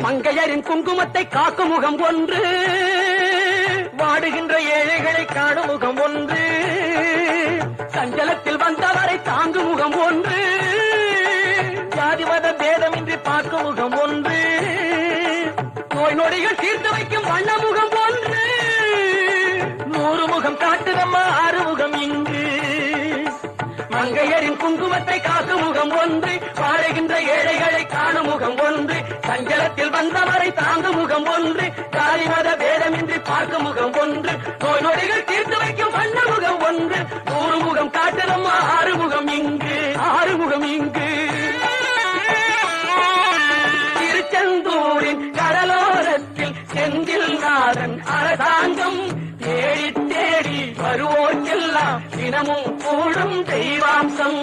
மங்கையரின் குங்குமத்தை காக்கும் முகம் ஒன்று, வாடுகின்ற ஏழைகளை காணும் முகம் ஒன்று, சஞ்சலத்தில் வந்தவரை தாங்கும் முகம் ஒன்று, ஜாதி மத பேதமின்றி பார்க்கும் முகம் ஒன்று, நோய் நொடிகள் தீர்த்து வைக்கும் வண்ண முகம் ஒன்று, 100 முகம் காட்டுதம்மா 6 முகம் இங்கு. மங்கையரின் குங்குமத்தை காக்கும் முகம் ஒன்று, வாழுகின்ற ஏழைகளை காணும் முகம் ஒன்று, சஞ்சலத்தில் வந்தவரை தாங்கும் முகம் ஒன்று, ஜாதி மத பேதமின்றி பார்க்கும் முகம் ஒன்று, நோய் நொடிகள் தீர்த்து வைக்கும் வண்ண முகம் ஒன்று, 100 முகம் காட்டுதம்மா 6 முகம் இங்கு, 6 முகம் இங்கு. திருச்செந்தூரின் கடலோரத்தில் செந்தில் நாதன் அரசாங்கம் தேடி தேடி வருவோர்க்கெல்லாம் தினமும் கூடும் தெய்வாம்சம்.